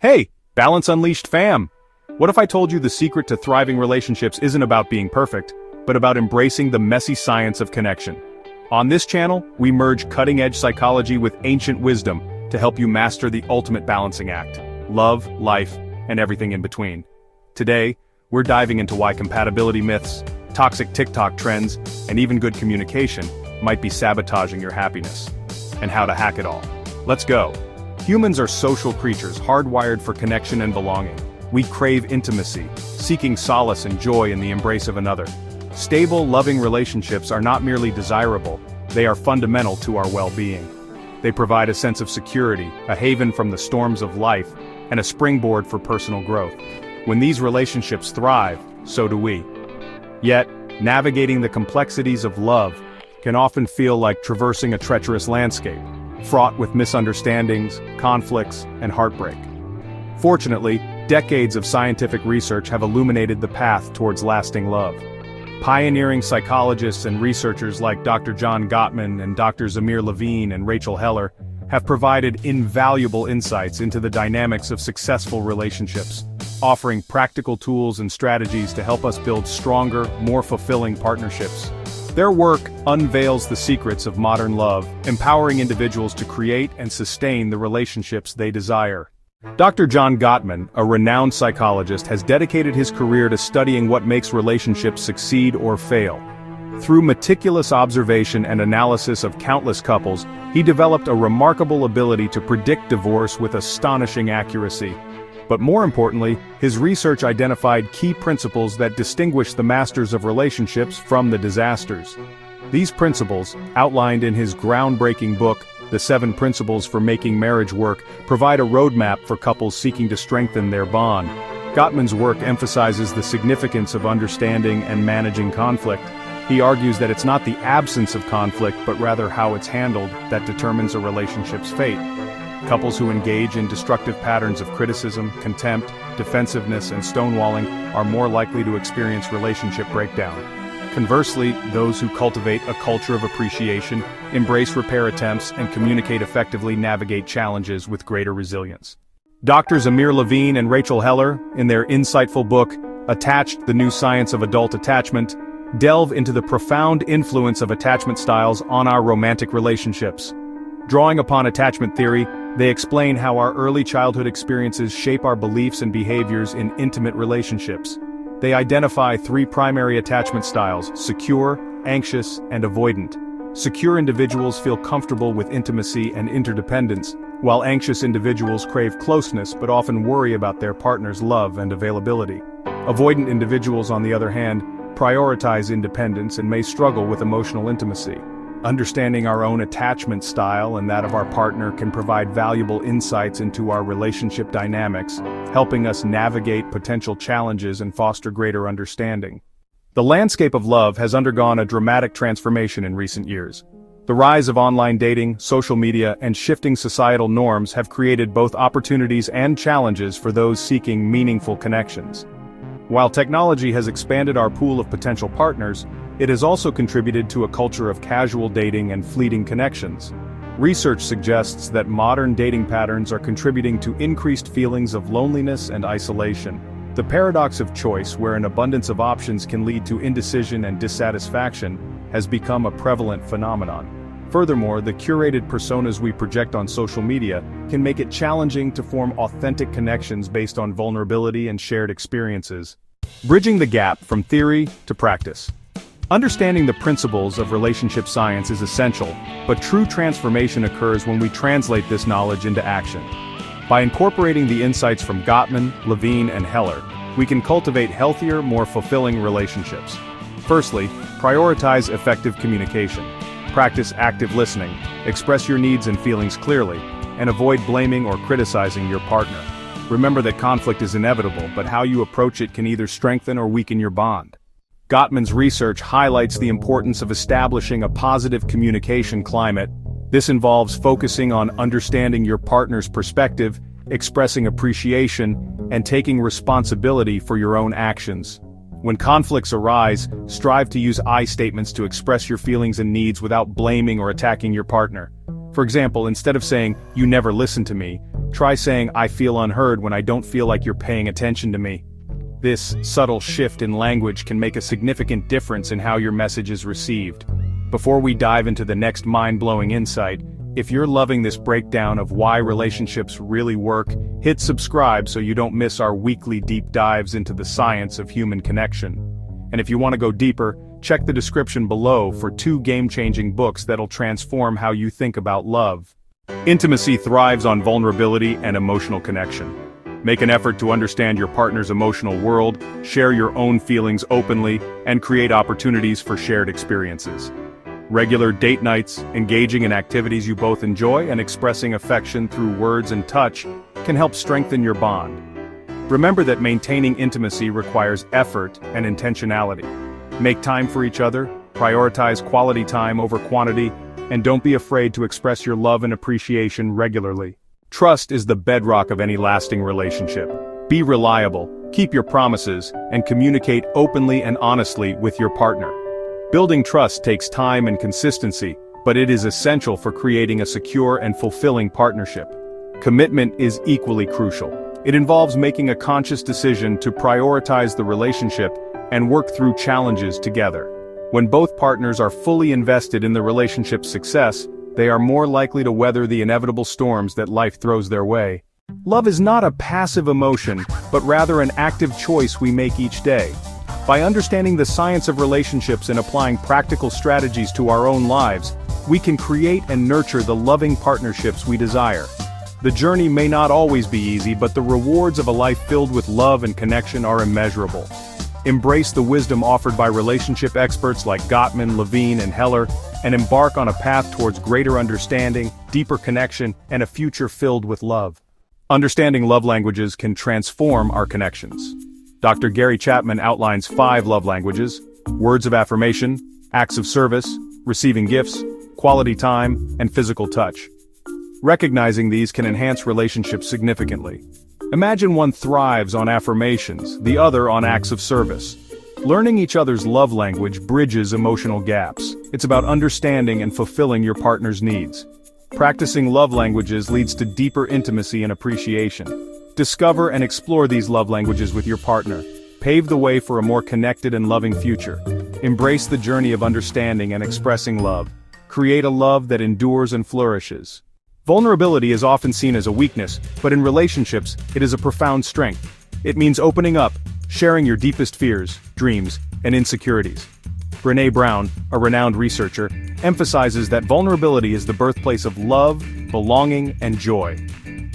Hey, Balance Unleashed fam! What if I told you the secret to thriving relationships isn't about being perfect, but about embracing the messy science of connection? On this channel, we merge cutting-edge psychology with ancient wisdom to help you master the ultimate balancing act: love, life, and everything in between. Today, we're diving into why compatibility myths, toxic TikTok trends, and even good communication might be sabotaging your happiness, and how to hack it all. Let's go! Humans are social creatures hardwired for connection and belonging. We crave intimacy, seeking solace and joy in the embrace of another. Stable, loving relationships are not merely desirable, they are fundamental to our well-being. They provide a sense of security, a haven from the storms of life, and a springboard for personal growth. When these relationships thrive, so do we. Yet, navigating the complexities of love can often feel like traversing a treacherous landscape, fraught with misunderstandings, conflicts, and heartbreak. Fortunately, decades of scientific research have illuminated the path towards lasting love. Pioneering psychologists and researchers like Dr. John Gottman and Drs. Amir Levine and Rachel Heller have provided invaluable insights into the dynamics of successful relationships, offering practical tools and strategies to help us build stronger, more fulfilling partnerships. Their work unveils the secrets of modern love, empowering individuals to create and sustain the relationships they desire. Dr. John Gottman, a renowned psychologist, has dedicated his career to studying what makes relationships succeed or fail. Through meticulous observation and analysis of countless couples, he developed a remarkable ability to predict divorce with astonishing accuracy. But more importantly, his research identified key principles that distinguish the masters of relationships from the disasters. These principles, outlined in his groundbreaking book, The 7 Principles for Making Marriage Work, provide a roadmap for couples seeking to strengthen their bond. Gottman's work emphasizes the significance of understanding and managing conflict. He argues that it's not the absence of conflict, but rather how it's handled, that determines a relationship's fate. Couples who engage in destructive patterns of criticism, contempt, defensiveness, and stonewalling are more likely to experience relationship breakdown. Conversely, those who cultivate a culture of appreciation, embrace repair attempts, and communicate effectively navigate challenges with greater resilience. Drs. Amir Levine and Rachel Heller, in their insightful book, Attached: The New Science of Adult Attachment, delve into the profound influence of attachment styles on our romantic relationships. Drawing upon attachment theory, they explain how our early childhood experiences shape our beliefs and behaviors in intimate relationships. They identify 3 primary attachment styles: secure, anxious, and avoidant. Secure individuals feel comfortable with intimacy and interdependence, while anxious individuals crave closeness but often worry about their partner's love and availability. Avoidant individuals, on the other hand, prioritize independence and may struggle with emotional intimacy. Understanding our own attachment style and that of our partner can provide valuable insights into our relationship dynamics, helping us navigate potential challenges and foster greater understanding. The landscape of love has undergone a dramatic transformation in recent years. The rise of online dating, social media, and shifting societal norms have created both opportunities and challenges for those seeking meaningful connections. While technology has expanded our pool of potential partners, it has also contributed to a culture of casual dating and fleeting connections. Research suggests that modern dating patterns are contributing to increased feelings of loneliness and isolation. The paradox of choice, where an abundance of options can lead to indecision and dissatisfaction, has become a prevalent phenomenon. Furthermore, the curated personas we project on social media can make it challenging to form authentic connections based on vulnerability and shared experiences. Bridging the gap from theory to practice. Understanding the principles of relationship science is essential, but true transformation occurs when we translate this knowledge into action. By incorporating the insights from Gottman, Levine, and Heller, we can cultivate healthier, more fulfilling relationships. Firstly, prioritize effective communication. Practice active listening, express your needs and feelings clearly, and avoid blaming or criticizing your partner. Remember that conflict is inevitable, but how you approach it can either strengthen or weaken your bond. Gottman's research highlights the importance of establishing a positive communication climate. This involves focusing on understanding your partner's perspective, expressing appreciation, and taking responsibility for your own actions. When conflicts arise, strive to use I statements to express your feelings and needs without blaming or attacking your partner. For example, instead of saying, "You never listen to me," Try saying, "I feel unheard" when I don't feel like you're paying attention to me. This subtle shift in language can make a significant difference in how your message is received. Before we dive into the next mind-blowing insight, if you're loving this breakdown of why relationships really work, hit subscribe so you don't miss our weekly deep dives into the science of human connection. And if you want to go deeper, check the description below for 2 game-changing books that'll transform how you think about love. Intimacy thrives on vulnerability and emotional connection. Make an effort to understand your partner's emotional world, share your own feelings openly, and create opportunities for shared experiences. Regular date nights, engaging in activities you both enjoy, and expressing affection through words and touch can help strengthen your bond. Remember that maintaining intimacy requires effort and intentionality. Make time for each other, prioritize quality time over quantity, and don't be afraid to express your love and appreciation regularly. Trust is the bedrock of any lasting relationship. Be reliable, keep your promises, and communicate openly and honestly with your partner. Building trust takes time and consistency, but it is essential for creating a secure and fulfilling partnership. Commitment is equally crucial. It involves making a conscious decision to prioritize the relationship and work through challenges together. When both partners are fully invested in the relationship's success, they are more likely to weather the inevitable storms that life throws their way. Love is not a passive emotion, but rather an active choice we make each day. By understanding the science of relationships and applying practical strategies to our own lives, we can create and nurture the loving partnerships we desire. The journey may not always be easy, but the rewards of a life filled with love and connection are immeasurable. Embrace the wisdom offered by relationship experts like Gottman, Levine, and Heller, and embark on a path towards greater understanding, deeper connection, and a future filled with love. Understanding love languages can transform our connections. Dr. Gary Chapman outlines 5 love languages: words of affirmation, acts of service, receiving gifts, quality time, and physical touch. Recognizing these can enhance relationships significantly. Imagine one thrives on affirmations, the other on acts of service. Learning each other's love language bridges emotional gaps. It's about understanding and fulfilling your partner's needs. Practicing love languages leads to deeper intimacy and appreciation. Discover and explore these love languages with your partner. Pave the way for a more connected and loving future. Embrace the journey of understanding and expressing love. Create a love that endures and flourishes. Vulnerability is often seen as a weakness, but in relationships, it is a profound strength. It means opening up, sharing your deepest fears, dreams, and insecurities. Brené Brown, a renowned researcher, emphasizes that vulnerability is the birthplace of love, belonging, and joy.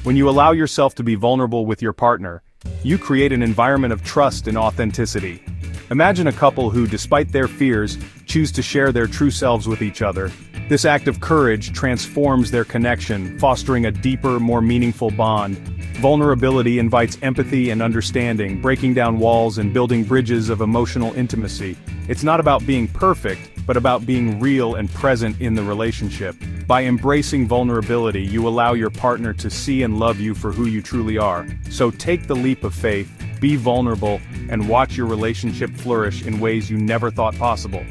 When you allow yourself to be vulnerable with your partner, you create an environment of trust and authenticity. Imagine a couple who, despite their fears, choose to share their true selves with each other. This act of courage transforms their connection, fostering a deeper, more meaningful bond. Vulnerability invites empathy and understanding, breaking down walls and building bridges of emotional intimacy. It's not about being perfect, but about being real and present in the relationship. By embracing vulnerability, you allow your partner to see and love you for who you truly are. So take the leap of faith, be vulnerable, and watch your relationship flourish in ways you never thought possible.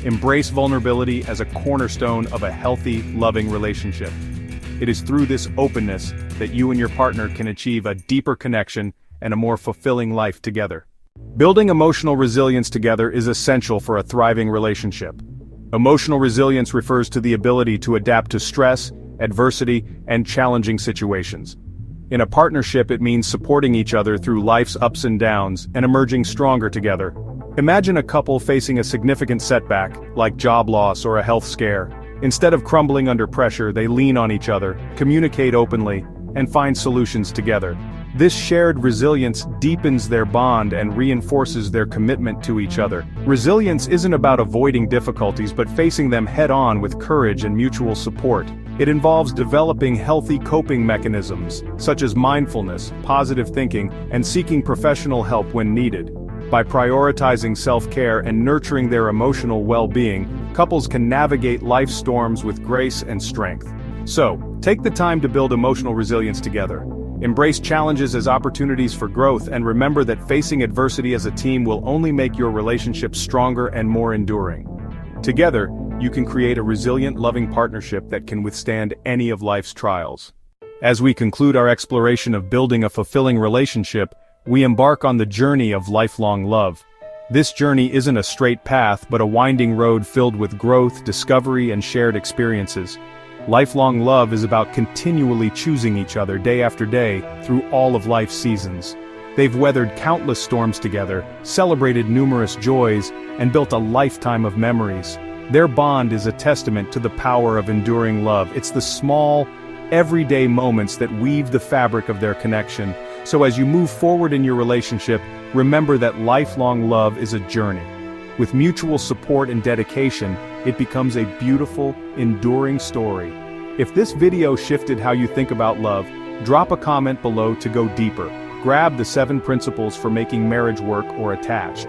Embrace vulnerability as a cornerstone of a healthy, loving relationship. It is through this openness that you and your partner can achieve a deeper connection and a more fulfilling life together. Building emotional resilience together is essential for a thriving relationship. Emotional resilience refers to the ability to adapt to stress, adversity, and challenging situations. In a partnership, it means supporting each other through life's ups and downs and emerging stronger together. Imagine a couple facing a significant setback, like job loss or a health scare. Instead of crumbling under pressure, they lean on each other, communicate openly, and find solutions together. This shared resilience deepens their bond and reinforces their commitment to each other. Resilience isn't about avoiding difficulties but facing them head-on with courage and mutual support. It involves developing healthy coping mechanisms, such as mindfulness, positive thinking, and seeking professional help when needed. By prioritizing self-care and nurturing their emotional well-being, couples can navigate life's storms with grace and strength. So, take the time to build emotional resilience together. Embrace challenges as opportunities for growth and remember that facing adversity as a team will only make your relationship stronger and more enduring. Together, you can create a resilient, loving partnership that can withstand any of life's trials. As we conclude our exploration of building a fulfilling relationship, we embark on the journey of lifelong love. This journey isn't a straight path but a winding road filled with growth, discovery, and shared experiences. Lifelong love is about continually choosing each other day after day through all of life's seasons. They've weathered countless storms together, celebrated numerous joys, and built a lifetime of memories. Their bond is a testament to the power of enduring love. It's the small, everyday moments that weave the fabric of their connection. So as you move forward in your relationship, remember that lifelong love is a journey. With mutual support and dedication, it becomes a beautiful, enduring story. If this video shifted how you think about love, drop a comment below to go deeper. Grab the 7 principles for making marriage work or attached.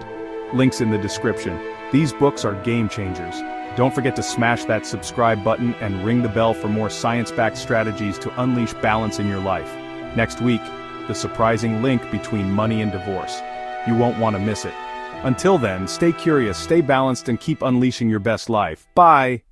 Links in the description. These books are game changers. Don't forget to smash that subscribe button and ring the bell for more science-backed strategies to unleash balance in your life. Next week, the surprising link between money and divorce. You won't want to miss it. Until then, stay curious, stay balanced, and keep unleashing your best life. Bye!